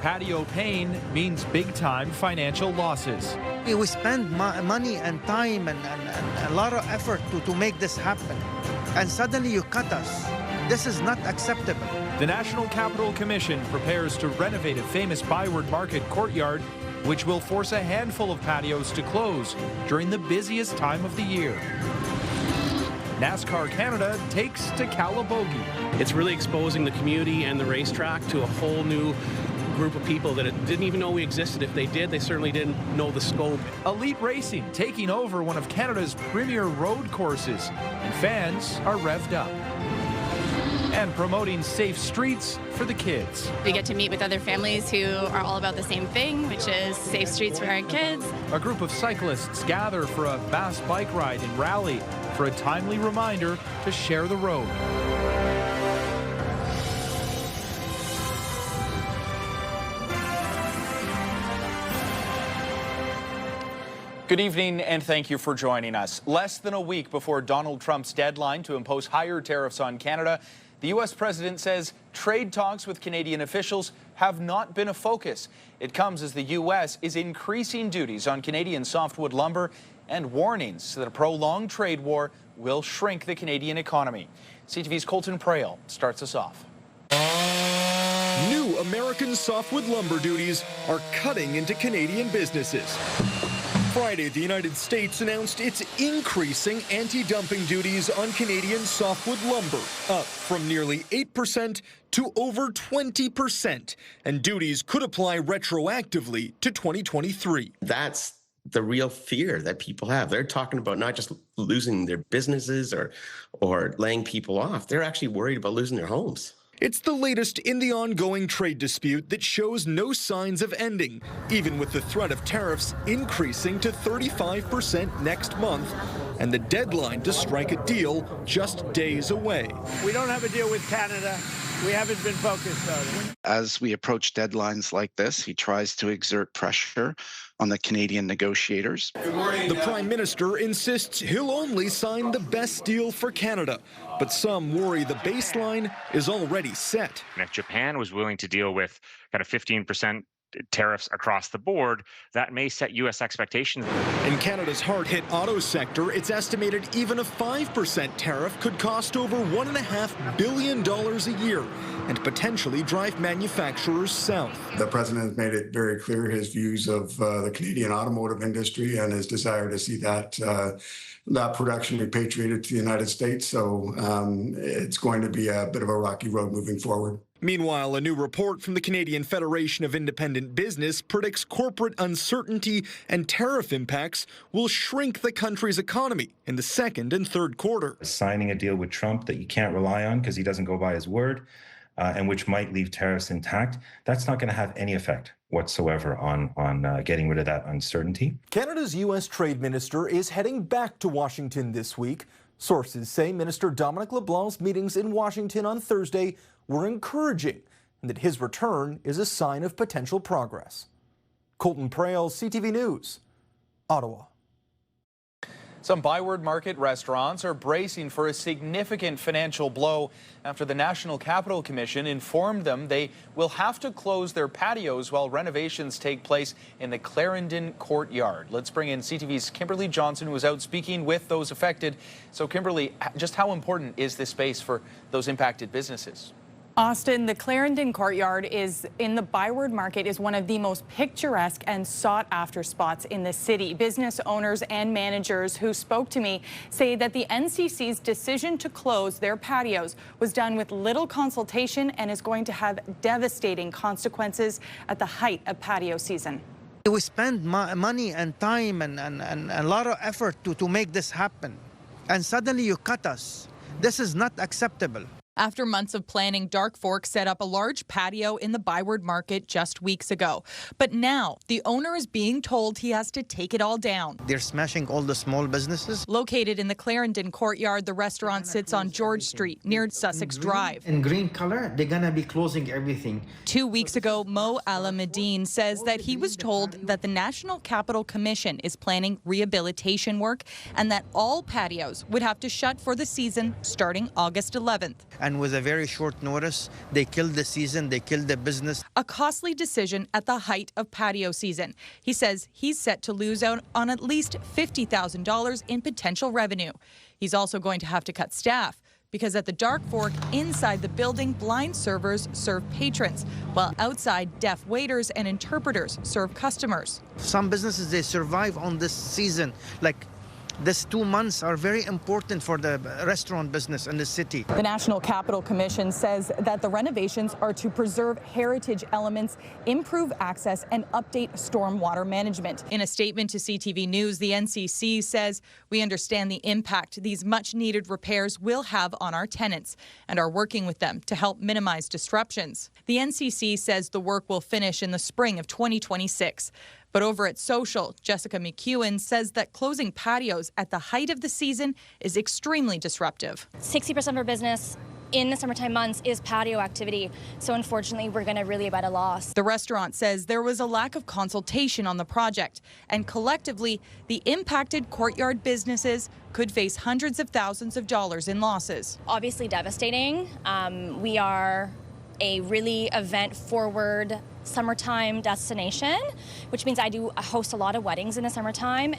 patio pain means big-time financial losses. We spend money and time and a lot of effort to make this happen. And suddenly you cut us. This is not acceptable. The National Capital Commission prepares to renovate a famous ByWard Market courtyard, which will force a handful of patios to close during the busiest time of the year. NASCAR Canada takes to Calabogie. It's really exposing the community and the racetrack to a whole new group of people that didn't even know we existed. If they did, they certainly didn't know the scope. Elite Racing taking over one of Canada's premier road courses, and fans are revved up. And promoting safe streets for the kids. We get to meet with other families who are all about the same thing, which is safe streets for our kids. A group of cyclists gather for a fast bike ride in Raleigh for a timely reminder to share the road. Good evening, and thank you for joining us. Less than a week before Donald Trump's deadline to impose higher tariffs on Canada, the U.S. president says trade talks with Canadian officials have not been a focus. It comes as the U.S. is increasing duties on Canadian softwood lumber and warnings that a prolonged trade war will shrink the Canadian economy. CTV's Colton Prale starts us off. New American softwood lumber duties are cutting into Canadian businesses. Friday, the United States announced it's increasing anti-dumping duties on Canadian softwood lumber, up from nearly 8% to over 20%, and duties could apply retroactively to 2023. That's the real fear that people have. They're talking about not just losing their businesses or laying people off. They're actually worried about losing their homes. It's the latest in the ongoing trade dispute that shows no signs of ending, even with the threat of tariffs increasing to 35% next month, and the deadline to strike a deal just days away. We don't have a deal with Canada. We haven't been focused on it. As we approach deadlines like this, he tries to exert pressure on the Canadian negotiators. Good morning. The Prime Minister insists he'll only sign the best deal for Canada, but some worry the baseline is already set. And if Japan was willing to deal with kind of 15% tariffs across the board, that may set U.S. expectations. In Canada's hard-hit auto sector, it's estimated even a 5% tariff could cost over $1.5 billion a year and potentially drive manufacturers south. The president has made it very clear his views of the Canadian automotive industry and his desire to see that production repatriated to the United States. So it's going to be a bit of a rocky road moving forward. Meanwhile, a new report from the Canadian Federation of Independent Business predicts corporate uncertainty and tariff impacts will shrink the country's economy in the second and third quarter. Signing a deal with Trump that you can't rely on because he doesn't go by his word, and which might leave tariffs intact, that's not going to have any effect whatsoever on getting rid of that uncertainty. Canada's U.S. Trade Minister is heading back to Washington this week. Sources say Minister Dominic LeBlanc's meetings in Washington on Thursday were encouraging, and that his return is a sign of potential progress. Colton Prale, CTV News, Ottawa. Some ByWard Market restaurants are bracing for a significant financial blow after the National Capital Commission informed them they will have to close their patios while renovations take place in the Clarendon courtyard. Let's bring in CTV's Kimberly Johnson, who was out speaking with those affected. So, Kimberly, just how important is this space for those impacted businesses? Austin, the Clarendon courtyard is in the ByWard Market is one of the most picturesque and sought-after spots in the city. Business owners and managers who spoke to me say that the NCC's decision to close their patios was done with little consultation and is going to have devastating consequences at the height of patio season. We spend money and time and a lot of effort to make this happen. And suddenly you cut us. This is not acceptable. After months of planning, Dark Fork set up a large patio in the ByWard Market just weeks ago. But now, the owner is being told he has to take it all down. They're smashing all the small businesses. Located in the Clarendon courtyard, the restaurant sits on George Street near Sussex Drive. In green color, they're going to be closing everything. 2 weeks ago, Mo Alameddine says that he was told that the National Capital Commission is planning rehabilitation work and that all patios would have to shut for the season starting August 11th. and with a very short notice, they killed the season, they killed the business. A costly decision at the height of patio season. He says he's set to lose out on at least $50,000 in potential revenue. He's also going to have to cut staff, because at the Dark Fork, inside the building, blind servers serve patrons, while outside, deaf waiters and interpreters serve customers. Some businesses, they survive on this season. Like, these 2 months are very important for the restaurant business in the city. The National Capital Commission says that the renovations are to preserve heritage elements, improve access, and update stormwater management. In a statement to CTV News, the NCC says, "We understand the impact these much-needed repairs will have on our tenants and are working with them to help minimize disruptions." The NCC says the work will finish in the spring of 2026. But over at Social, Jessica McEwen says that closing patios at the height of the season is extremely disruptive. 60% of our business in the summertime months is patio activity. So unfortunately, we're going to really be at a loss. The restaurant says there was a lack of consultation on the project, and collectively, the impacted courtyard businesses could face hundreds of thousands of dollars in losses. Obviously devastating. We are a really event-forward summertime destination, which means I do host a lot of weddings in the summertime.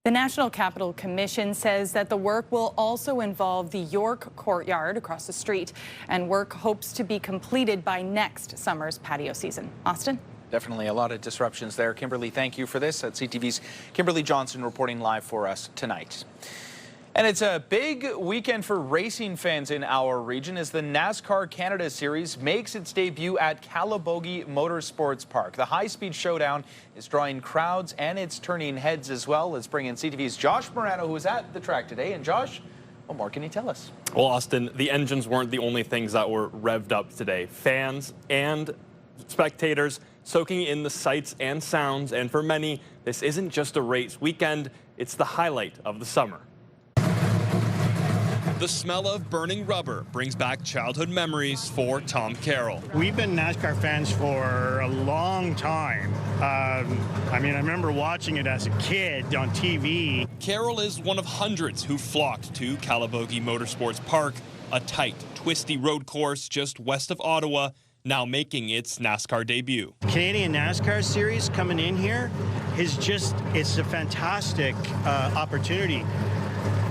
The National Capital Commission says that the work will also involve the York courtyard across the street, and work hopes to be completed by next summer's patio season. Austin? Definitely a lot of disruptions there. Kimberly, thank you for this. That's CTV's Kimberly Johnson reporting live for us tonight. And it's a big weekend for racing fans in our region as the NASCAR Canada Series makes its debut at Calabogie Motorsports Park. The high-speed showdown is drawing crowds and it's turning heads as well. Let's bring in CTV's Josh Morano, who was at the track today. And Josh, what more can you tell us? Well, Austin, the engines weren't the only things that were revved up today. Fans and spectators soaking in the sights and sounds. And for many, this isn't just a race weekend, it's the highlight of the summer. The smell of burning rubber brings back childhood memories for Tom Carroll. We've been NASCAR fans for a long time. I remember watching it as a kid on TV. Carroll is one of hundreds who flocked to Calabogie Motorsports Park, a tight, twisty road course just west of Ottawa, now making its NASCAR debut. Canadian NASCAR Series coming in here is it's a fantastic opportunity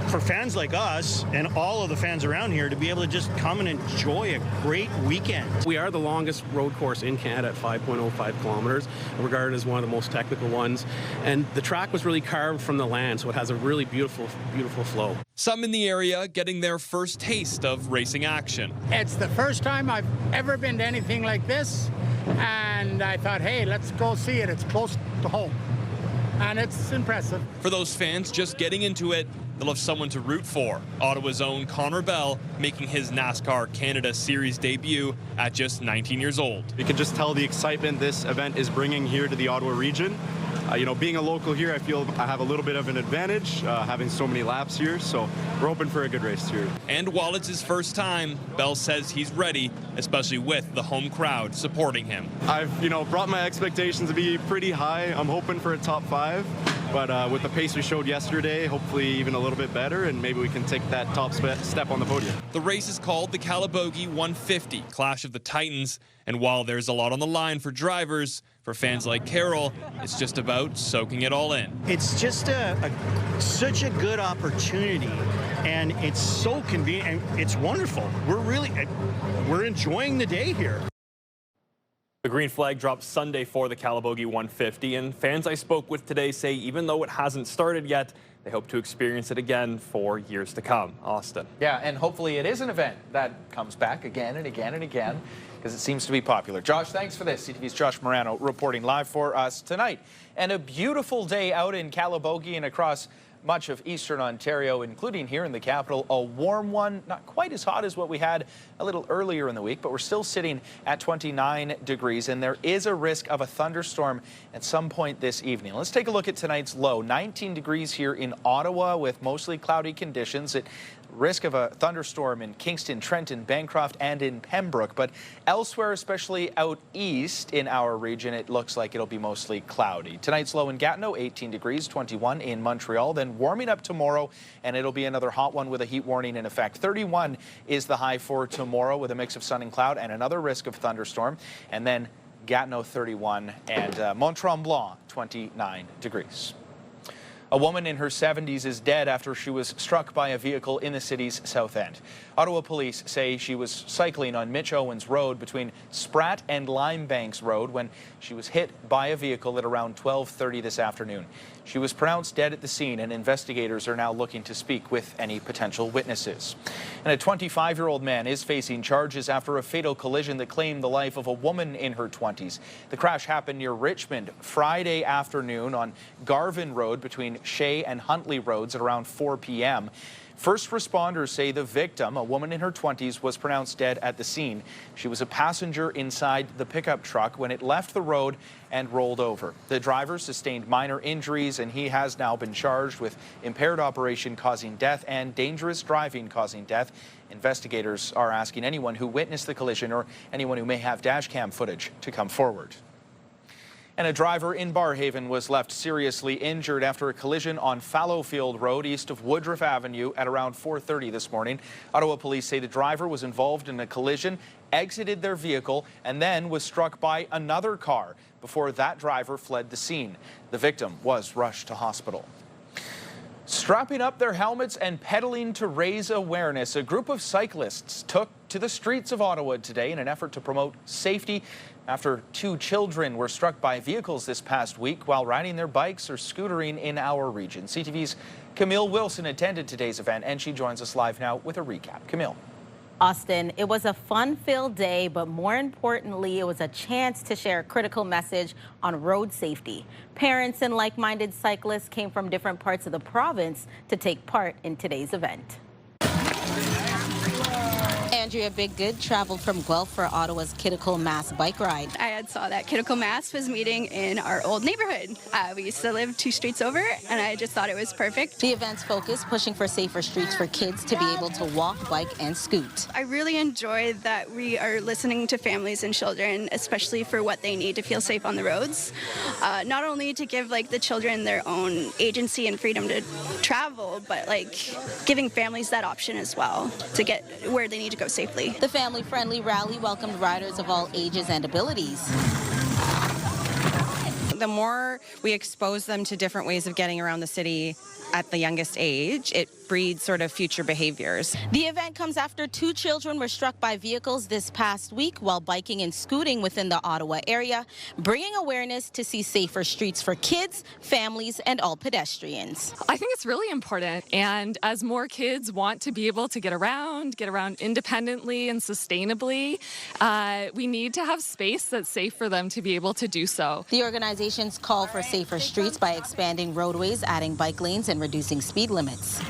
for fans like us and all of the fans around here to be able to just come and enjoy a great weekend. We are the longest road course in Canada at 5.05 kilometers, regarded as one of the most technical ones. And the track was really carved from the land, so it has a really beautiful, beautiful flow. Some in the area getting their first taste of racing action. It's the first time I've ever been to anything like this, and I thought, hey, let's go see it. It's close to home, and it's impressive. For those fans just getting into it, they'll have someone to root for. Ottawa's own Connor Bell making his NASCAR Canada Series debut at just 19 years old. You can just tell the excitement this event is bringing here to the Ottawa region. Being a local here, I feel I have a little bit of an advantage having so many laps here, so we're hoping for a good race here. And while it's his first time, Bell says he's ready, especially with the home crowd supporting him. I've, brought my expectations to be pretty high. I'm hoping for a top 5. But with the pace we showed yesterday, hopefully even a little bit better, and maybe we can take that top step on the podium. The race is called the Calabogie 150, Clash of the Titans. And while there's a lot on the line for drivers, for fans like Carroll, it's just about soaking it all in. It's just such a good opportunity, and it's so convenient, and it's wonderful. We're enjoying the day here. The green flag dropped Sunday for the Calabogie 150, and fans I spoke with today say even though it hasn't started yet, they hope to experience it again for years to come. Austin. Yeah, and hopefully it is an event that comes back again and again and again, because it seems to be popular. Josh, thanks for this. CTV's Josh Morano reporting live for us tonight. And a beautiful day out in Calabogie and across much of eastern Ontario, including here in the capital. A warm one, not quite as hot as what we had a little earlier in the week, but we're still sitting at 29 degrees, and there is a risk of a thunderstorm at some point this evening. Let's take a look at tonight's low. 19 degrees here in Ottawa with mostly cloudy conditions. It risk of a thunderstorm in Kingston, Trenton, Bancroft, and in Pembroke. But elsewhere, especially out east in our region, it looks like it'll be mostly cloudy. Tonight's low in Gatineau, 18 degrees, 21 in Montreal. Then warming up tomorrow, and it'll be another hot one with a heat warning in effect. 31 is the high for tomorrow with a mix of sun and cloud and another risk of thunderstorm. And then Gatineau 31 and Mont-Tremblant 29 degrees. A woman in her 70s is dead after she was struck by a vehicle in the city's south end. Ottawa police say she was cycling on Mitch Owens Road between Spratt and Limebanks Road when she was hit by a vehicle at around 12:30 this afternoon. She was pronounced dead at the scene, and investigators are now looking to speak with any potential witnesses. And a 25-year-old man is facing charges after a fatal collision that claimed the life of a woman in her 20s. The crash happened near Richmond Friday afternoon on Garvin Road between Shea and Huntley Roads at around 4 p.m. First responders say the victim, a woman in her 20s, was pronounced dead at the scene. She was a passenger inside the pickup truck when it left the road and rolled over. The driver sustained minor injuries, and he has now been charged with impaired operation causing death and dangerous driving causing death. Investigators are asking anyone who witnessed the collision or anyone who may have dash cam footage to come forward. And a driver in Barhaven was left seriously injured after a collision on Fallowfield Road east of Woodruff Avenue at around 4:30 this morning. Ottawa police say the driver was involved in a collision, exited their vehicle, and then was struck by another car before that driver fled the scene. The victim was rushed to hospital. Strapping up their helmets and pedaling to raise awareness, a group of cyclists took to the streets of Ottawa today in an effort to promote safety after 2 children were struck by vehicles this past week while riding their bikes or scootering in our region. CTV's Camille Wilson attended today's event, and she joins us live now with a recap. Camille. Austin, it was a fun-filled day, but more importantly, it was a chance to share a critical message on road safety. Parents and like-minded cyclists came from different parts of the province to take part in today's event. Andrea Biggood traveled from Guelph for Ottawa's Critical Mass bike ride. I had saw that Critical Mass was meeting in our old neighborhood. We used to live 2 streets over, and I just thought it was perfect. The event's focus pushing for safer streets for kids to be able to walk, bike, and scoot. I really enjoy that we are listening to families and children, especially for what they need to feel safe on the roads. Not only to give the children their own agency and freedom to travel, but giving families that option as well to get where they need to go safely. The family-friendly rally welcomed riders of all ages and abilities. The more we expose them to different ways of getting around the city at the youngest age, it breeds sort of future behaviors. The event comes after 2 children were struck by vehicles this past week while biking and scooting within the Ottawa area, bringing awareness to see safer streets for kids, families, and all pedestrians. I think it's really important, and as more kids want to be able to get around independently and sustainably, we need to have space that's safe for them to be able to do so. The organizations call for safer streets by expanding roadways, adding bike lanes, and reducing speed limits.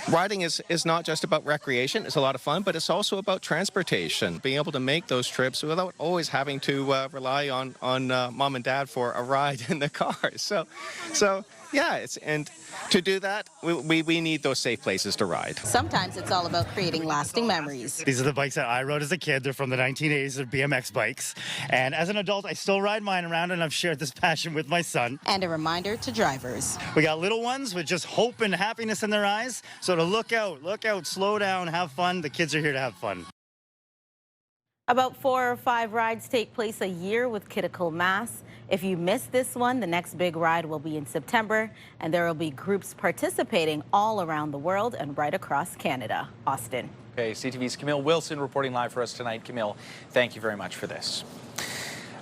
Riding is not just about recreation. It's a lot of fun, but it's also about transportation. Being able to make those trips without always having to rely on mom and dad for a ride in the car. So yeah, and to do that, we need those safe places to ride. Sometimes it's all about creating lasting memories. These are the bikes that I rode as a kid. They're from the 1980s. They're BMX bikes. And as an adult, I still ride mine around, and I've shared this passion with my son. And a reminder to drivers. We got little ones with just hope and happiness in their eyes. So to look out, slow down, have fun. The kids are here to have fun. About 4 or 5 rides take place a year with Critical Mass. If you miss this one, the next big ride will be in September, and there will be groups participating all around the world and right across Canada. Austin. Okay, CTV's Camille Wilson reporting live for us tonight. Camille, thank you very much for this.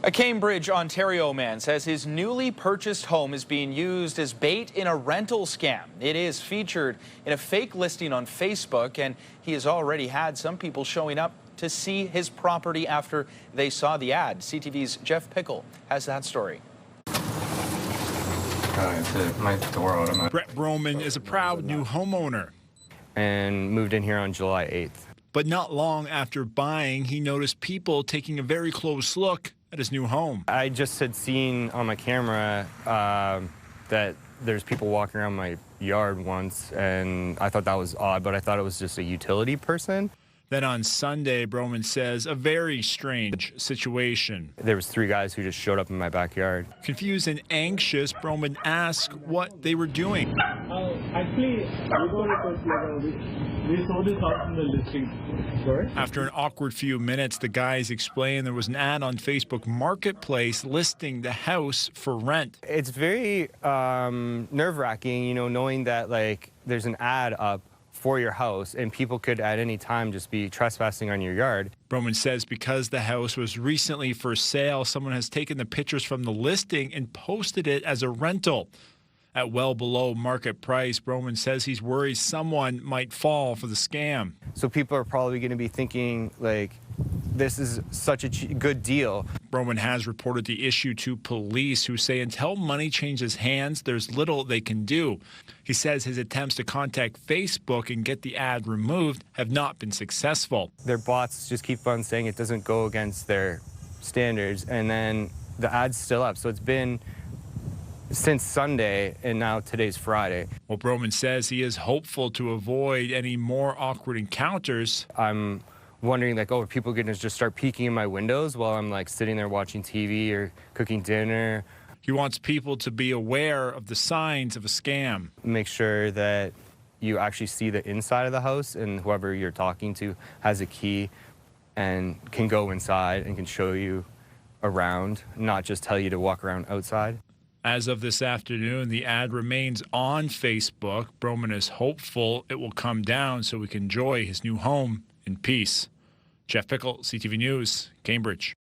A Cambridge, Ontario man says his newly purchased home is being used as bait in a rental scam. It is featured in a fake listing on Facebook, and he has already had some people showing up to see his property after they saw the ad. CTV's Jeff Pickle has that story. Brett Broman is a proud new homeowner and moved in here on July 8th. But not long after buying, he noticed people taking a very close look at his new home. I just had seen on my camera that there's people walking around my yard once, and I thought that was odd, but I thought it was just a utility person. Then on Sunday, Broman says, a very strange situation. There was 3 guys who just showed up in my backyard. Confused and anxious, Broman asked what they were doing. Actually, we saw this house in the listing. Sorry? After an awkward few minutes, the guys explained there was an ad on Facebook Marketplace listing the house for rent. It's very nerve-wracking, you know, knowing that, like, there's an ad up for your house, and people could at any time just be trespassing on your yard. Broman says because the house was recently for sale, someone has taken the pictures from the listing and posted it as a rental. At well below market price, Broman says he's worried someone might fall for the scam. So people are probably going to be thinking, like, this is such a good deal. Broman has reported the issue to police, who say until money changes hands, there's little they can do. He says his attempts to contact Facebook and get the ad removed have not been successful. Their bots just keep on saying it doesn't go against their standards, and then the ad's still up. So it's been since Sunday, and now today's Friday. Well, Broman says he is hopeful to avoid any more awkward encounters. I'm wondering, like, oh, are people going to just start peeking in my windows while I'm, like, sitting there watching TV or cooking dinner? He wants people to be aware of the signs of a scam. Make sure that you actually see the inside of the house, and whoever you're talking to has a key and can go inside and can show you around, not just tell you to walk around outside. As of this afternoon, the ad remains on Facebook. Broman is hopeful it will come down so he can enjoy his new home in peace. Jeff Pickle, CTV News, Cambridge.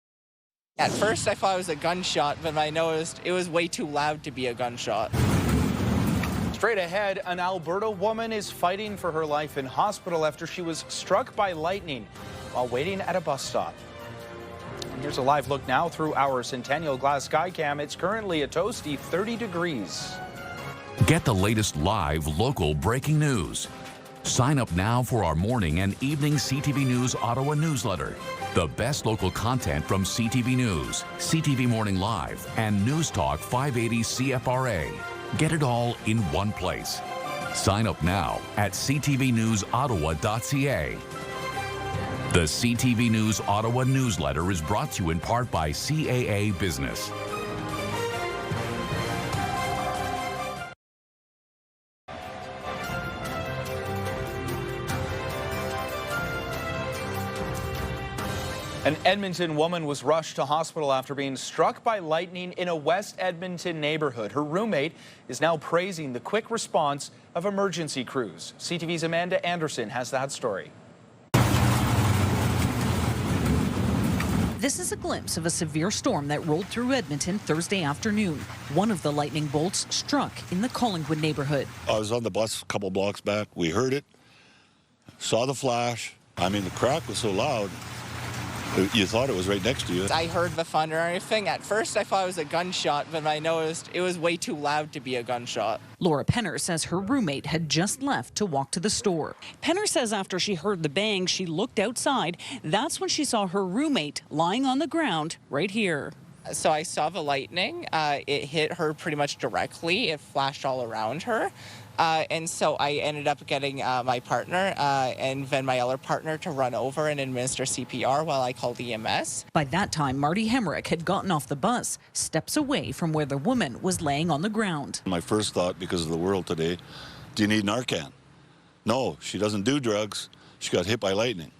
At first I thought it was a gunshot, but I noticed it was way too loud to be a gunshot. Straight ahead, an Alberta woman is fighting for her life in hospital after she was struck by lightning while waiting at a bus stop. And here's a live look now through our Centennial Glass Skycam. It's currently a toasty 30 degrees. Get the latest live local breaking news. Sign up now for our morning and evening CTV News Ottawa newsletter. The best local content from CTV News, CTV Morning Live, and News Talk 580 CFRA. Get it all in one place. Sign up now at ctvnewsottawa.ca. The CTV News Ottawa newsletter is brought to you in part by CAA Business. An Edmonton woman was rushed to hospital after being struck by lightning in a West Edmonton neighborhood. Her roommate is now praising the quick response of emergency crews. CTV's Amanda Anderson has that story. This is a glimpse of a severe storm that rolled through Edmonton Thursday afternoon. One of the lightning bolts struck in the Collingwood neighborhood. I was on the bus a couple blocks back. We heard it, saw the flash. I mean, the crack was so loud, you thought it was right next to you. I heard the thunder and everything. At first I thought it was a gunshot, but I noticed it was way too loud to be a gunshot. Laura Penner says her roommate had just left to walk to the store. Penner says after she heard the bang, she looked outside. That's when she saw her roommate lying on the ground right here. So I saw the lightning. It hit her pretty much directly. It flashed all around her. And so I ended up getting my partner and then my other partner to run over and administer CPR while I called EMS. By that time, Marty Hemrick had gotten off the bus, steps away from where the woman was laying on the ground. My first thought, because of the world today, do you need Narcan? No, she doesn't do drugs. She got hit by lightning.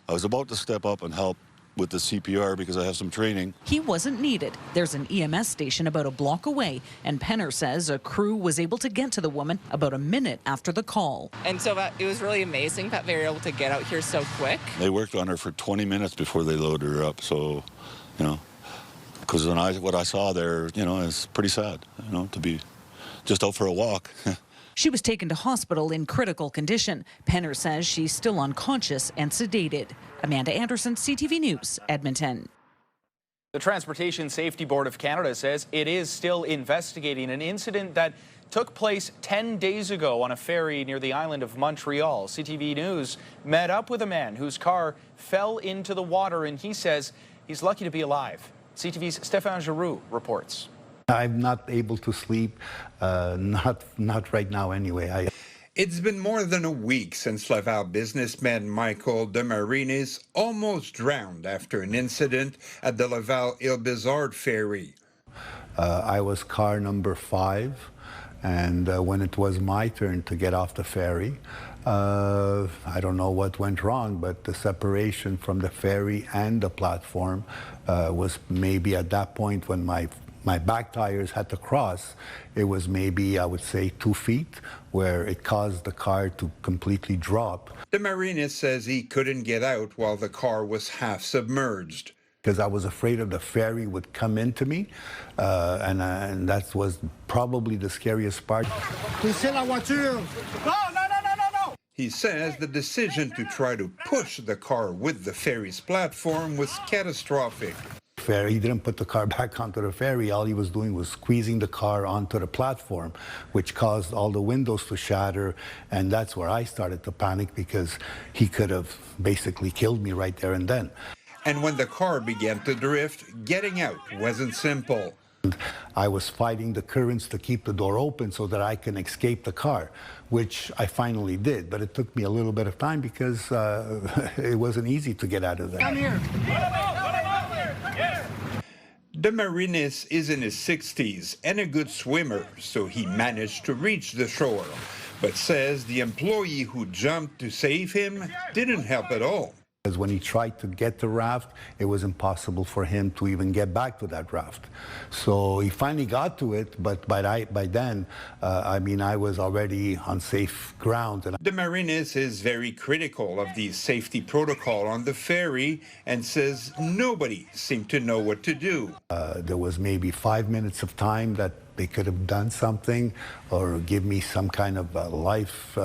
I was about to step up and help with the CPR because I have some training. He wasn't needed. There's an EMS station about a block away, and Penner says a crew was able to get to the woman about a minute after the call. And so it was really amazing that they were able to get out here so quick. They worked on her for 20 minutes before they loaded her up, so, you know, because what I saw there, you know, is pretty sad, you know, to be just out for a walk. She was taken to hospital in critical condition. Penner says she's still unconscious and sedated. Amanda Anderson, CTV News, Edmonton. The Transportation Safety Board of Canada says it is still investigating an incident that took place 10 days ago on a ferry near the island of Montreal. CTV News met up with a man whose car fell into the water, and he says he's lucky to be alive. CTV's Stéphane Giroux reports. I'm not able to sleep, not right now anyway. It's been more than a week since Laval businessman Michael Demarinis almost drowned after an incident at the Laval-Ile-Bizard ferry. I was car number 5, and when it was my turn to get off the ferry, I don't know what went wrong, but the separation from the ferry and the platform was maybe at that point when my back tires had to cross, it was maybe, I would say, 2 feet, where it caused the car to completely drop. Demarinis says he couldn't get out while the car was half submerged. Because I was afraid of the ferry would come into me, and that was probably the scariest part. He says the decision to try to push the car with the ferry's platform was catastrophic. He didn't put the car back onto the ferry. All he was doing was squeezing the car onto the platform, which caused all the windows to shatter. And that's where I started to panic, because he could have basically killed me right there and then. And when the car began to drift, getting out wasn't simple. I was fighting the currents to keep the door open so that I can escape the car, which I finally did. But it took me a little bit of time because it wasn't easy to get out of there. Come here. Demarinis is in his 60s and a good swimmer, so he managed to reach the shore, but says the employee who jumped to save him didn't help at all. Because when he tried to get the raft, it was impossible for him to even get back to that raft. So he finally got to it, but by then, I was already on safe ground. Demarinis is very critical of the safety protocol on the ferry and says nobody seemed to know what to do. There was maybe 5 minutes of time that they could have done something or give me some kind of life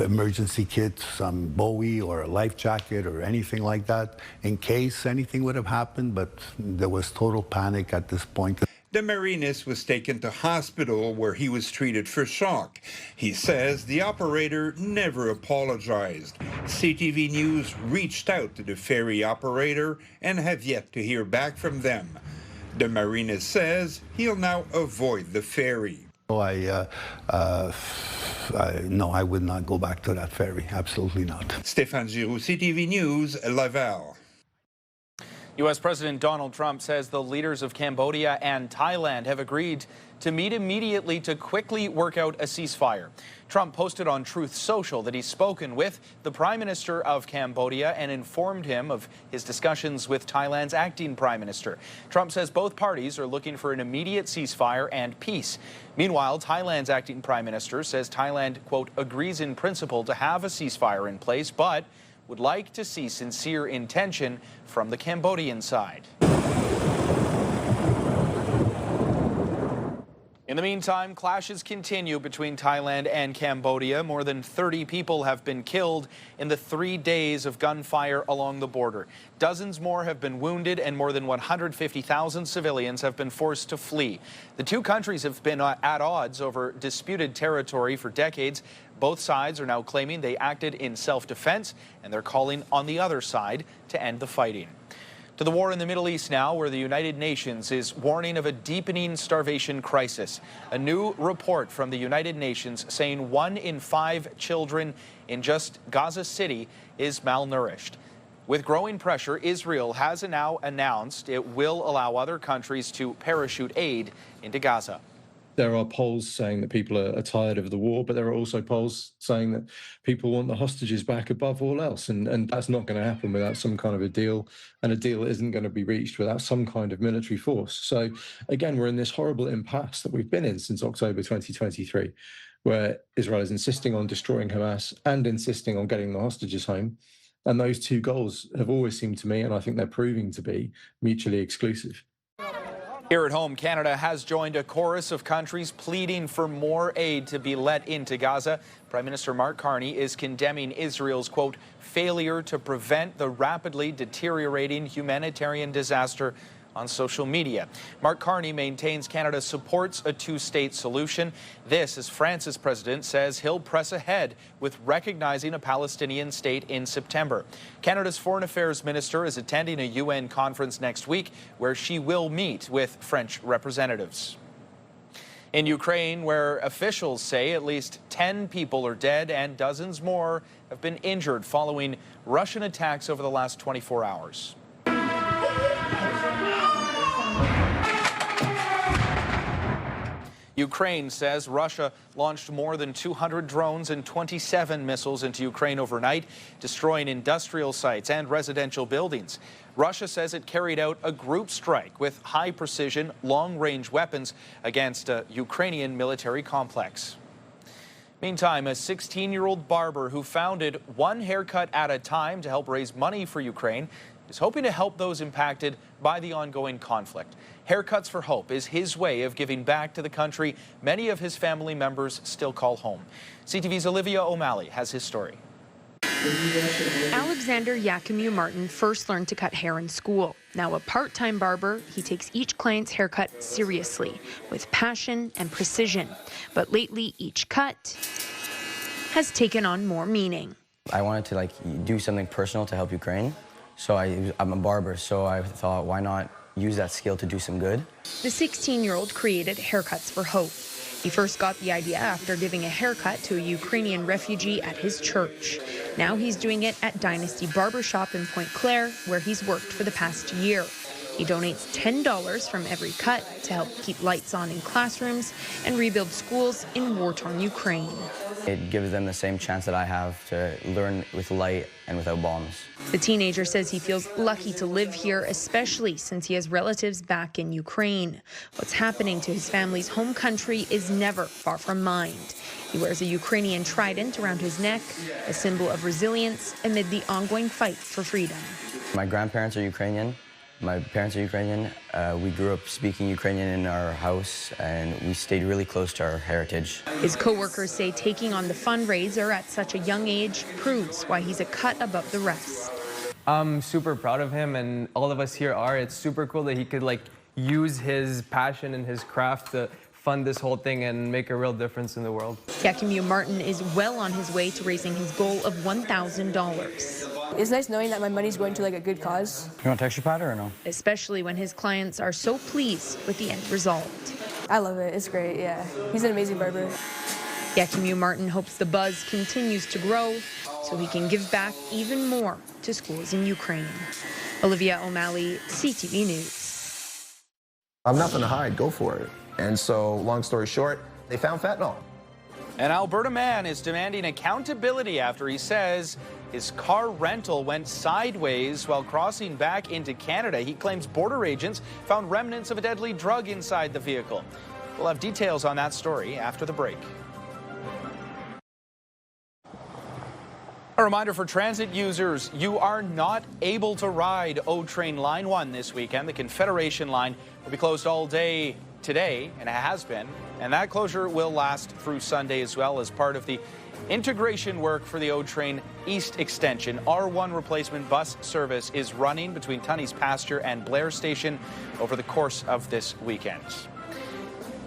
emergency kit, some buoy or a life jacket or anything like that in case anything would have happened, but there was total panic at this point. Demarinis was taken to hospital where he was treated for shock. He says the operator never apologized. CTV News reached out to the ferry operator and have yet to hear back from them. Demarinis says he'll now avoid the ferry. No, I would not go back to that ferry. Absolutely not. Stéphane Giroux, CTV News, Laval. U.S. President Donald Trump says the leaders of Cambodia and Thailand have agreed to meet immediately to quickly work out a ceasefire. Trump posted on Truth Social that he's spoken with the Prime Minister of Cambodia and informed him of his discussions with Thailand's acting Prime Minister. Trump says both parties are looking for an immediate ceasefire and peace. Meanwhile, Thailand's acting Prime Minister says Thailand, quote, agrees in principle to have a ceasefire in place, but would like to see sincere intention from the Cambodian side. In the meantime, clashes continue between Thailand and Cambodia. More than 30 people have been killed in the 3 days of gunfire along the border. Dozens more have been wounded and more than 150,000 civilians have been forced to flee. The two countries have been at odds over disputed territory for decades. Both sides are now claiming they acted in self-defense, and they're calling on the other side to end the fighting. To the war in the Middle East now, where the United Nations is warning of a deepening starvation crisis. A new report from the United Nations saying 1 in 5 children in just Gaza City is malnourished. With growing pressure, Israel has now announced it will allow other countries to parachute aid into Gaza. There are polls saying that people are tired of the war, but there are also polls saying that people want the hostages back above all else. And that's not going to happen without some kind of a deal. And a deal isn't going to be reached without some kind of military force. So, again, we're in this horrible impasse that we've been in since October 2023, where Israel is insisting on destroying Hamas and insisting on getting the hostages home. And those two goals have always seemed to me, and I think they're proving to be, mutually exclusive. Here at home, Canada has joined a chorus of countries pleading for more aid to be let into Gaza. Prime Minister Mark Carney is condemning Israel's, quote, failure to prevent the rapidly deteriorating humanitarian disaster on social media. Mark Carney maintains Canada supports a two-state solution. This as France's president says he'll press ahead with recognizing a Palestinian state in September. Canada's Foreign Affairs Minister is attending a UN conference next week where she will meet with French representatives. In Ukraine, where officials say at least 10 people are dead and dozens more have been injured following Russian attacks over the last 24 hours. Ukraine says Russia launched more than 200 drones and 27 missiles into Ukraine overnight, destroying industrial sites and residential buildings. Russia says it carried out a group strike with high-precision, long-range weapons against a Ukrainian military complex. Meantime, a 16-year-old barber who founded One Haircut at a Time to help raise money for Ukraine is hoping to help those impacted by the ongoing conflict. Haircuts for Hope is his way of giving back to the country many of his family members still call home. CTV's Olivia O'Malley has his story. Alexander Yakimu Martin first learned to cut hair in school. Now a part-time barber, he takes each client's haircut seriously, with passion and precision. But lately, each cut has taken on more meaning. I wanted to do something personal to help Ukraine. So I'm a barber, so I thought, why not use that skill to do some good? The 16-year-old created Haircuts for Hope. He first got the idea after giving a haircut to a Ukrainian refugee at his church. Now he's doing it at Dynasty Barbershop in Point Claire, where he's worked for the past year. He donates $10 from every cut to help keep lights on in classrooms and rebuild schools in war-torn Ukraine. It gives them the same chance that I have to learn with light and without bombs. The teenager says he feels lucky to live here, especially since he has relatives back in Ukraine. What's happening to his family's home country is never far from mind. He wears a Ukrainian trident around his neck, a symbol of resilience amid the ongoing fight for freedom. My grandparents are Ukrainian. My parents are Ukrainian. We grew up speaking Ukrainian in our house, and we stayed really close to our heritage. His co-workers say taking on the fundraiser at such a young age proves why he's a cut above the rest. I'm super proud of him, and all of us here are. It's super cool that he could use his passion and his craft to fund this whole thing and make a real difference in the world. Yakimu Martin is well on his way to raising his goal of $1,000. It's nice knowing that my money's going to a good cause. You want a texture pad or no? Especially when his clients are so pleased with the end result. I love it. It's great, yeah. He's an amazing barber. Yakimu Martin hopes the buzz continues to grow so he can give back even more to schools in Ukraine. Olivia O'Malley, CTV News. I'm nothing to hide. Go for it. And so, long story short, they found fentanyl. An Alberta man is demanding accountability after he says his car rental went sideways while crossing back into Canada. He claims border agents found remnants of a deadly drug inside the vehicle. We'll have details on that story after the break. A reminder for transit users, you are not able to ride O Train Line 1 this weekend. The Confederation line will be closed all day today, and it has been, and that closure will last through Sunday as well as part of the integration work for the O Train East extension. R1 replacement bus service is running between Tunney's Pasture and Blair Station over the course of this weekend.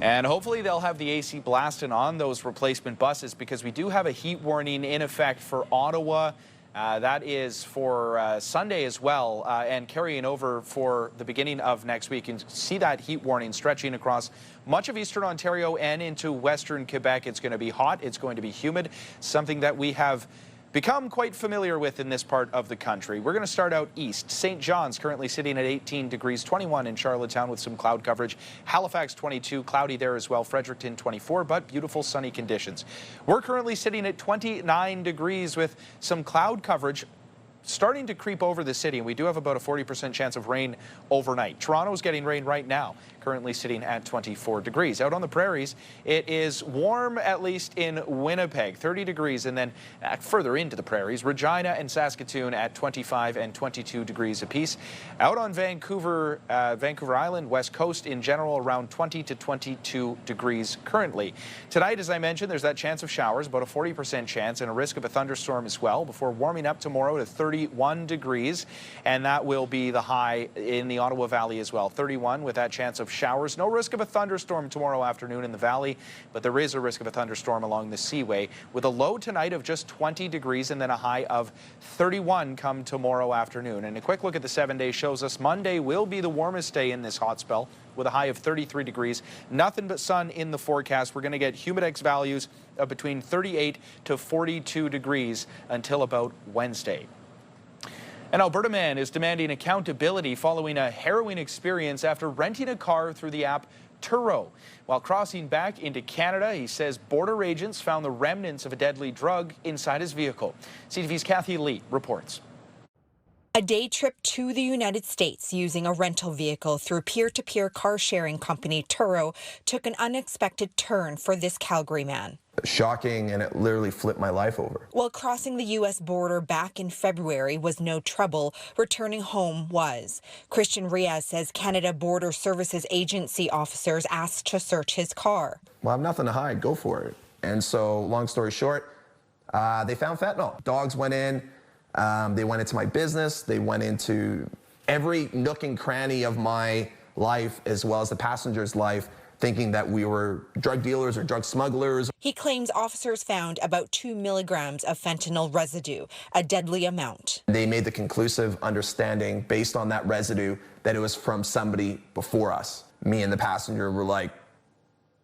And hopefully they'll have the AC blasting on those replacement buses because we do have a heat warning in effect for Ottawa. That is for Sunday as well, and carrying over for the beginning of next week. You can see that heat warning stretching across much of eastern Ontario and into western Quebec. It's going to be hot. It's going to be humid, something that we have become quite familiar with in this part of the country. We're going to start out east. St. John's currently sitting at 18 degrees, 21 in Charlottetown with some cloud coverage. Halifax 22, cloudy there as well. Fredericton 24, but beautiful sunny conditions. We're currently sitting at 29 degrees with some cloud coverage starting to creep over the city, and we do have about a 40% chance of rain overnight. Toronto's getting rain right now, currently sitting at 24 degrees. Out on the prairies, it is warm, at least in Winnipeg, 30 degrees, and then further into the prairies, Regina and Saskatoon at 25 and 22 degrees apiece. Out on Vancouver, Vancouver Island, West Coast in general, around 20 to 22 degrees currently. Tonight, as I mentioned, there's that chance of showers, about a 40% chance, and a risk of a thunderstorm as well, before warming up tomorrow to 30 31 degrees, and that will be the high in the Ottawa Valley as well. 31 with that chance of showers. No risk of a thunderstorm tomorrow afternoon in the valley, but there is a risk of a thunderstorm along the Seaway with a low tonight of just 20 degrees and then a high of 31 come tomorrow afternoon. And a quick look at the 7-day shows us Monday will be the warmest day in this hot spell with a high of 33 degrees. Nothing but sun in the forecast. We're going to get humidex values of between 38 to 42 degrees until about Wednesday. An Alberta man is demanding accountability following a harrowing experience after renting a car through the app Turo. While crossing back into Canada, he says border agents found the remnants of a deadly drug inside his vehicle. CTV's Kathy Lee reports. A day trip to the United States using a rental vehicle through peer-to-peer car-sharing company Turo took an unexpected turn for this Calgary man. Shocking, and it literally flipped my life over. While crossing the U.S. border back in February was no trouble, returning home was. Christian Riaz says Canada Border Services Agency officers asked to search his car. Well, I have nothing to hide, go for it. And so, long story short, they found fentanyl. Dogs went in, they went into my business, they went into every nook and cranny of my life, as well as the passenger's life, thinking that we were drug dealers or drug smugglers. He claims officers found about 2 milligrams of fentanyl residue, a deadly amount. They made the conclusive understanding based on that residue that it was from somebody before us. Me and the passenger were like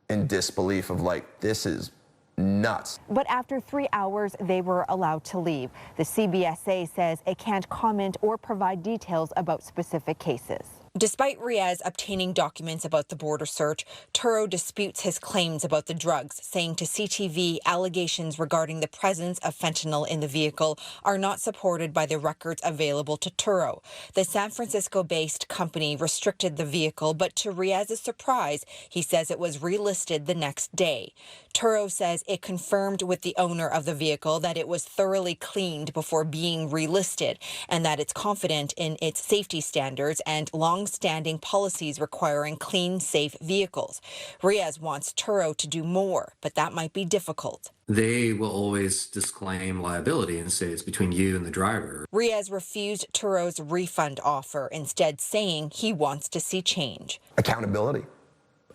in disbelief of like, this is nuts. But after 3 hours, they were allowed to leave. The CBSA says it can't comment or provide details about specific cases. Despite Riaz obtaining documents about the border search, Turo disputes his claims about the drugs, saying to CTV allegations regarding the presence of fentanyl in the vehicle are not supported by the records available to Turo. The San Francisco-based company restricted the vehicle, but to Riaz's surprise, he says it was relisted the next day. Turo says it confirmed with the owner of the vehicle that it was thoroughly cleaned before being relisted and that it's confident in its safety standards and long-standing policies requiring clean, safe vehicles. Riaz wants Turo to do more, but that might be difficult. They will always disclaim liability and say it's between you and the driver. Riaz refused Turo's refund offer, instead saying he wants to see change. Accountability.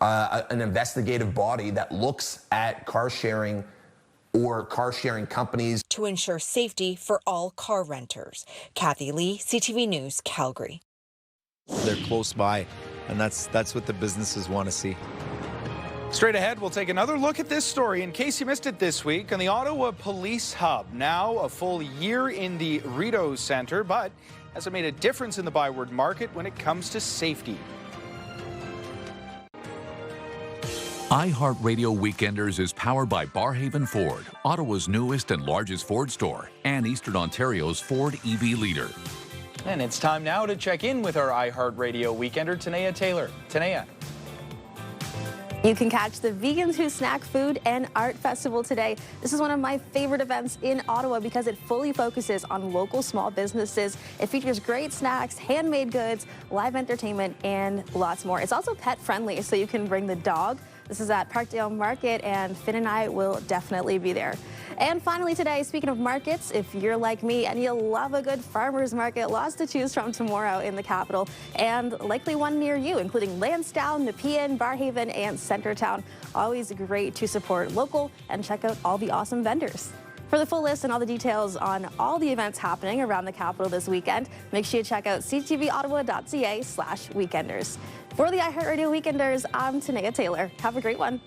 An investigative body that looks at car sharing or car sharing companies to ensure safety for all car renters. Kathy Lee, CTV News, Calgary. They're close by, and that's what the businesses want to see. Straight ahead, we'll take another look at this story in case you missed it this week on the Ottawa Police Hub. Now a full year in the Rideau Centre, but has it made a difference in the ByWard Market when it comes to safety? iHeartRadio Weekenders is powered by Barhaven Ford, Ottawa's newest and largest Ford store, and Eastern Ontario's Ford EV leader. And it's time now to check in with our iHeartRadio Weekender, Tanea Taylor. Tanea. You can catch the Vegans Who Snack Food and Art Festival today. This is one of my favorite events in Ottawa because it fully focuses on local small businesses. It features great snacks, handmade goods, live entertainment, and lots more. It's also pet friendly, so you can bring the dog. This is at Parkdale Market, and Finn and I will definitely be there. And finally today, speaking of markets, if you're like me and you love a good farmer's market, lots to choose from tomorrow in the capital, and likely one near you, including Lansdowne, Nepean, Barhaven, and Centertown. Always great to support local and check out all the awesome vendors. For the full list and all the details on all the events happening around the capital this weekend, make sure you check out ctvottawa.ca/weekenders. For the iHeartRadio Weekenders, I'm Tanea Taylor. Have a great one.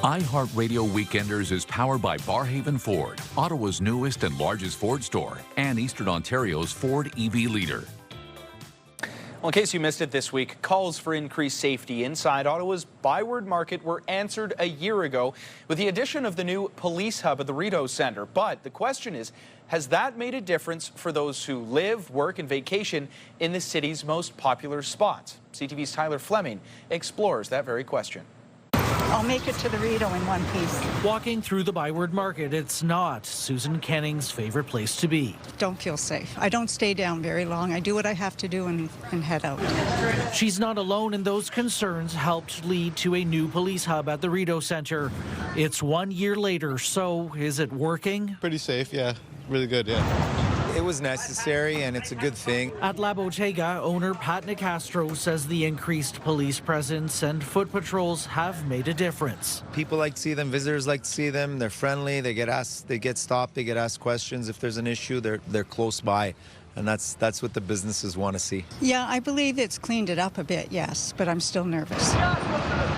iHeartRadio Weekenders is powered by Barhaven Ford, Ottawa's newest and largest Ford store, and Eastern Ontario's Ford EV leader. Well, in case you missed it this week, calls for increased safety inside Ottawa's ByWard Market were answered a year ago with the addition of the new police hub at the Rideau Centre. But the question is, has that made a difference for those who live, work, and vacation in the city's most popular spots? CTV's Tyler Fleming explores that very question. I'll make it to the Rideau in one piece. Walking through the ByWard Market, it's not Susan Kenning's favorite place to be. Don't feel safe. I don't stay down very long. I do what I have to do and head out. She's not alone, and those concerns helped lead to a new police hub at the Rideau Centre. It's 1 year later, so is it working? Pretty safe, yeah. Really good, yeah. It was necessary, and it's a good thing. At La Bottega, owner Pat Nicastro says the increased police presence and foot patrols have made a difference. People like to see them, visitors like to see them. They're friendly, they get asked, they get stopped, they get asked questions. If there's an issue, they're close by. And that's what the businesses want to see. Yeah, I believe it's cleaned it up a bit, yes, but I'm still nervous.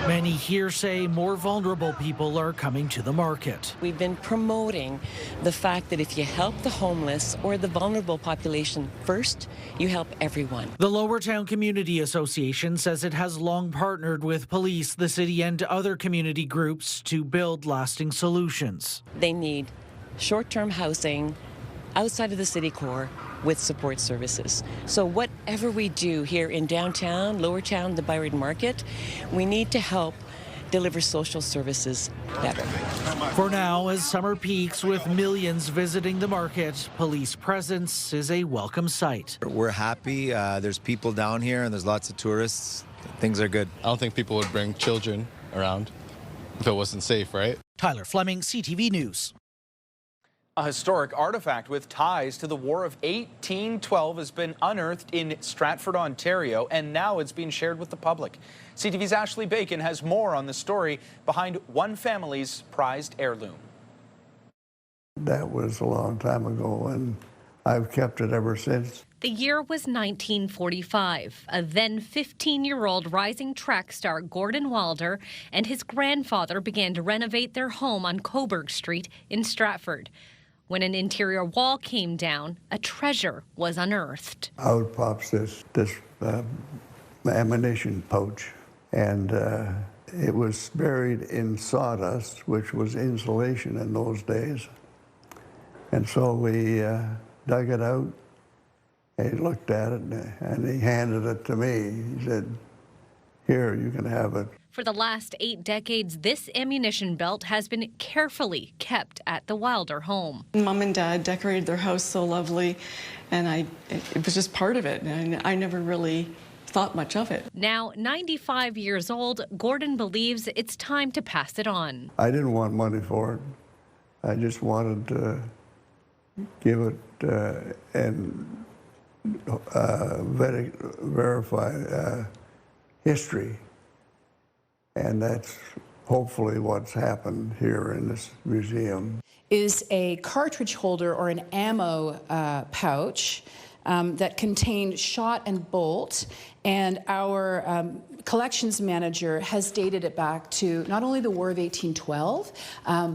Many here say more vulnerable people are coming to the market. We've been promoting the fact that if you help the homeless or the vulnerable population first, you help everyone. The Lowertown Community Association says it has long partnered with police, the city, and other community groups to build lasting solutions. They need short-term housing outside of the city core with support services. So whatever we do here in downtown, Lowertown, the ByWard Market, we need to help deliver social services better. For now, as summer peaks with millions visiting the market, police presence is a welcome sight. We're happy. There's people down here, and there's lots of tourists. Things are good. I don't think people would bring children around if it wasn't safe, right? Tyler Fleming, CTV News. A historic artifact with ties to the War of 1812 has been unearthed in Stratford, Ontario, and now it's being shared with the public. CTV's Ashley Bacon has more on the story behind one family's prized heirloom. That was a long time ago, and I've kept it ever since. The year was 1945. A then 15-year-old rising track star, Gordon Wilder, and his grandfather began to renovate their home on Coburg Street in Stratford. When an interior wall came down, a treasure was unearthed. Out pops this ammunition pouch, and it was buried in sawdust, which was insulation in those days. And so we dug it out. He looked at it, and he handed it to me. He said, "Here, you can have it." For the last 8 decades, this ammunition belt has been carefully kept at the Wilder home. Mom and Dad decorated their house so lovely, and it was just part of it, and I never really thought much of it. Now, 95 years old, Gordon believes it's time to pass it on. I didn't want money for it. I just wanted to give it and verify history. And that's hopefully what's happened here in this museum. Is a cartridge holder or an ammo pouch that contained shot and bolt, and our collections manager has dated it back to not only the War of 1812,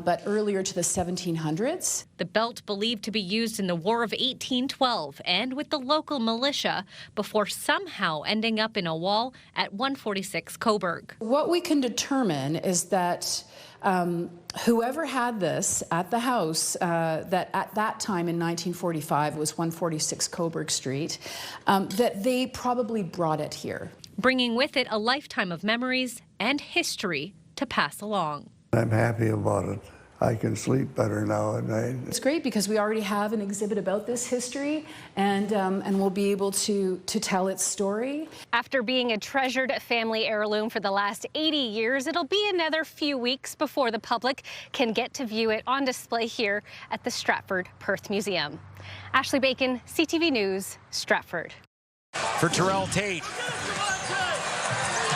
but earlier to the 1700s. The belt believed to be used in the War of 1812 and with the local militia before somehow ending up in a wall at 146 Coburg. What we can determine is that whoever had this at the house that at that time in 1945 was 146 Coburg Street, that they probably brought it here. Bringing with it a lifetime of memories and history to pass along. I'm happy about it. I can sleep better now at night. It's great because we already have an exhibit about this history, and we'll be able to tell its story. After being a treasured family heirloom for the last 80 years, it'll be another few weeks before the public can get to view it on display here at the Stratford Perth Museum. Ashley Bacon, CTV News, Stratford. For Terrell Tate.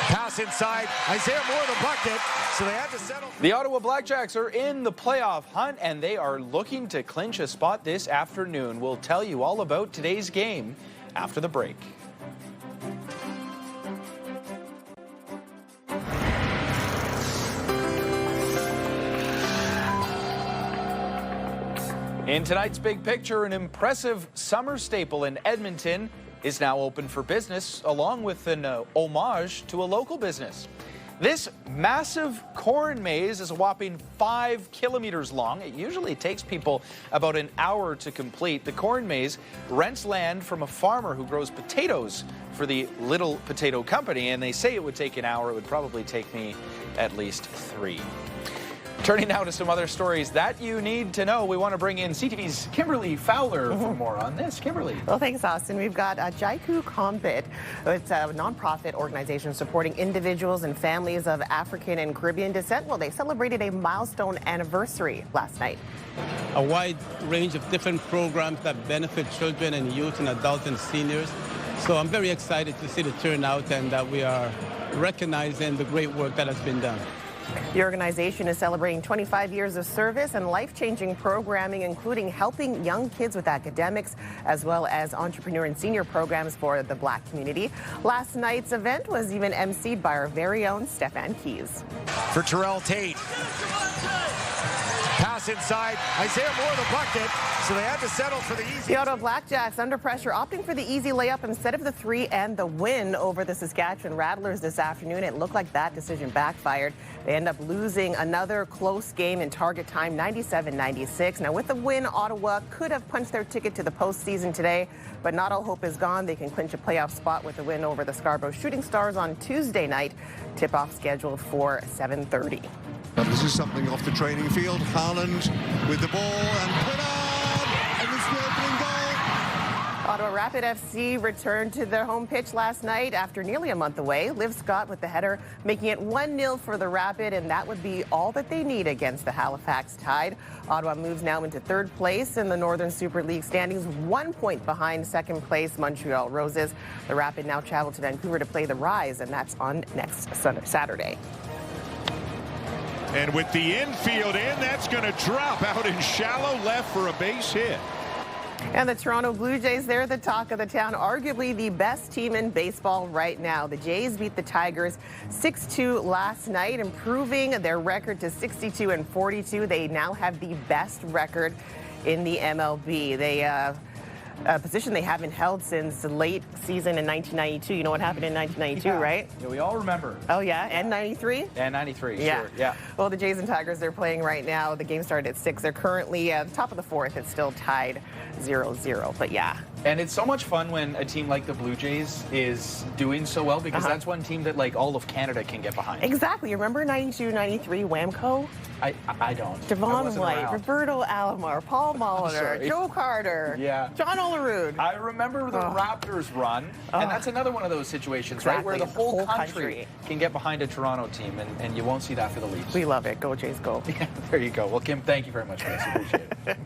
Pass inside. Isaiah Moore the bucket, so they had to settle. The Ottawa Blackjacks are in the playoff hunt, and they are looking to clinch a spot this afternoon. We'll tell you all about today's game after the break. In tonight's big picture, an impressive summer staple in Edmonton is now open for business, along with an homage to a local business. This massive corn maze is a whopping 5 kilometers long. It usually takes people about an hour to complete. The corn maze rents land from a farmer who grows potatoes for the Little Potato Company, and they say it would take an hour. It would probably take me at least 3. Turning now to some other stories that you need to know. We want to bring in CTV's Kimberly Fowler for more on this. Kimberly. Well, thanks, Austin. We've got Jaiku Kombit. It's a nonprofit organization supporting individuals and families of African and Caribbean descent. Well, they celebrated a milestone anniversary last night. A wide range of different programs that benefit children and youth and adults and seniors. So I'm very excited to see the turnout and that we are recognizing the great work that has been done. The organization is celebrating 25 years of service and life-changing programming, including helping young kids with academics, as well as entrepreneur and senior programs for the Black community. Last night's event was even emceed by our very own Stefan Keys. For Terrell Tate. Pass inside. Isaiah Moore the bucket, so they had to settle for the easy. The Ottawa Blackjacks under pressure, opting for the easy layup instead of the three and the win over the Saskatchewan Rattlers this afternoon. It looked like that decision backfired. They end up losing another close game in target time, 97-96. Now, with the win, Ottawa could have punched their ticket to the postseason today, but not all hope is gone. They can clinch a playoff spot with a win over the Scarborough Shooting Stars on Tuesday night. Tip-off scheduled for 7:30. This is something off the training field. Haaland with the ball and put on, and it's the opening goal. Ottawa Rapid FC returned to their home pitch last night after nearly a month away. Liv Scott with the header, making it 1-0 for the Rapid, and that would be all that they need against the Halifax Tide. Ottawa moves now into third place in the Northern Super League standings, 1 point behind second place Montreal Roses. The Rapid now travel to Vancouver to play the Rise, and that's on next Saturday. And with the infield in, that's going to drop out in shallow left for a base hit. And the Toronto Blue Jays, they're the talk of the town, arguably the best team in baseball right now. The Jays beat the Tigers 6-2 last night, improving their record to 62-42. They now have the best record in the MLB. They a position they haven't held since the late season in 1992. You know what happened in 1992, right? Yeah, we all remember. Oh, yeah? And 93? And 93, yeah. Sure. Yeah. Well, the Jays and Tigers, they're playing right now. The game started at 6. They're currently at the top of the fourth. It's still tied 0-0. But, yeah. And it's so much fun when a team like the Blue Jays is doing so well, because that's one team that, like, all of Canada can get behind. Exactly. You remember 92, 93 Whamco? I don't. Devon White, Roberto Alomar, Paul Molitor, Joe Carter, John Olerud. I remember the Raptors run, and that's another one of those situations, right, where the whole country can get behind a Toronto team, and you won't see that for the Leafs. We love it. Go Jays, go. Yeah, there you go. Well, Kim, thank you very much for this. Appreciate it.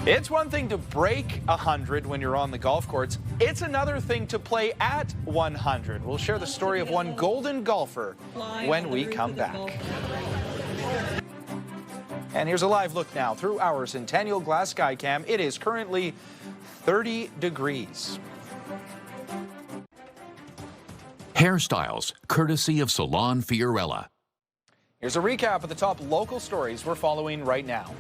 It's one thing to break 100 when you're on the golf course. It's another thing to play at 100. We'll share the story of one golden golfer when we come back. And here's a live look now through our Centennial Glass Skycam. It is currently 30 degrees. Hairstyles, courtesy of Salon Fiorella. Here's a recap of the top local stories we're following right now.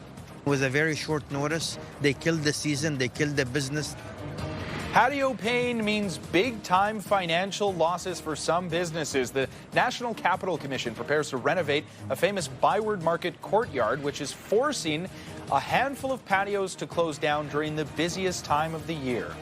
It was a very short notice. They killed the season, they killed the business. Patio pain means big-time financial losses for some businesses. The National Capital Commission prepares to renovate a famous ByWard Market courtyard, which is forcing a handful of patios to close down during the busiest time of the year.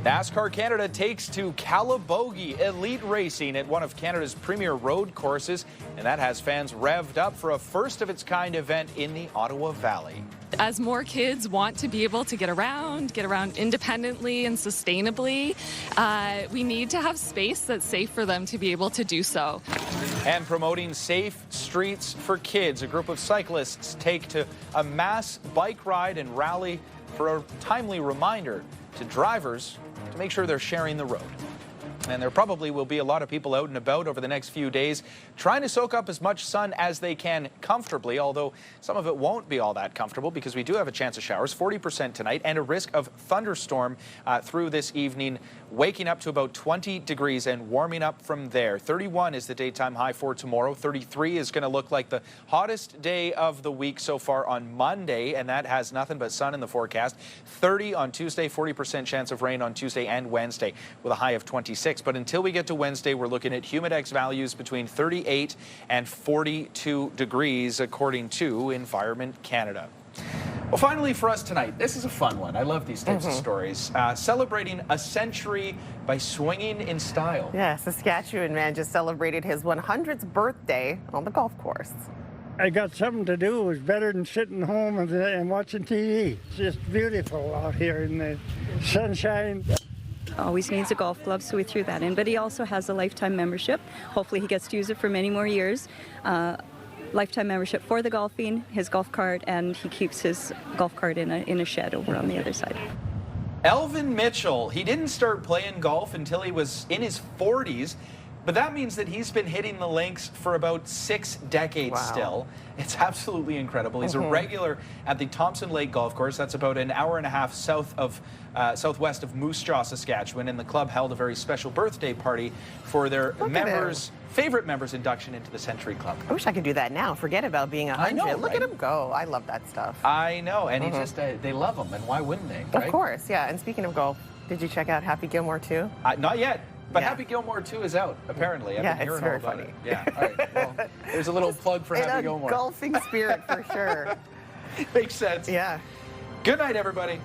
NASCAR Canada takes to Calabogie elite racing at one of Canada's premier road courses, and that has fans revved up for a first-of-its-kind event in the Ottawa Valley. As more kids want to be able to get around independently and sustainably, we need to have space that's safe for them to be able to do so. And promoting safe streets for kids, a group of cyclists take to a mass bike ride and rally for a timely reminder to drivers to make sure they're sharing the road. And there probably will be a lot of people out and about over the next few days trying to soak up as much sun as they can comfortably, although some of it won't be all that comfortable because we do have a chance of showers, 40% tonight, and a risk of thunderstorm through this evening, waking up to about 20 degrees and warming up from there. 31 is the daytime high for tomorrow. 33 is going to look like the hottest day of the week so far on Monday, and that has nothing but sun in the forecast. 30 on Tuesday, 40% chance of rain on Tuesday and Wednesday with a high of 26. But until we get to Wednesday, we're looking at humidex values between 38 and 42 degrees, according to Environment Canada. Well, finally for us tonight, this is a fun one. I love these types of stories. Celebrating a century by swinging in style. Yeah, Saskatchewan man just celebrated his 100th birthday on the golf course. I got something to do. It was better than sitting home and watching TV. It's just beautiful out here in the sunshine. Always needs a golf glove, so we threw that in. But he also has a lifetime membership. Hopefully he gets to use it for many more years. Lifetime membership for the golfing, his golf cart, and he keeps his golf cart in a shed over on the other side. Elvin Mitchell, he didn't start playing golf until he was in his 40s, but that means that he's been hitting the links for about 6 decades still. It's absolutely incredible. He's a regular at the Thompson Lake Golf Course. That's about an hour and a half southwest of Moose Jaw, Saskatchewan, and the club held a very special birthday party for their favorite members' induction into the Century Club. I wish I could do that now. Forget about being 100. I know, Look at him go. I love that stuff. I know, and he just, they love him, and why wouldn't they, right? Of course, yeah. And speaking of golf, did you check out Happy Gilmore 2? Not yet. But Happy Gilmore 2 is out, apparently. I've been hearing all about it. Yeah, all right. Well, there's a little plug for Happy Gilmore. Golfing spirit for sure. Makes sense. Yeah. Good night, everybody.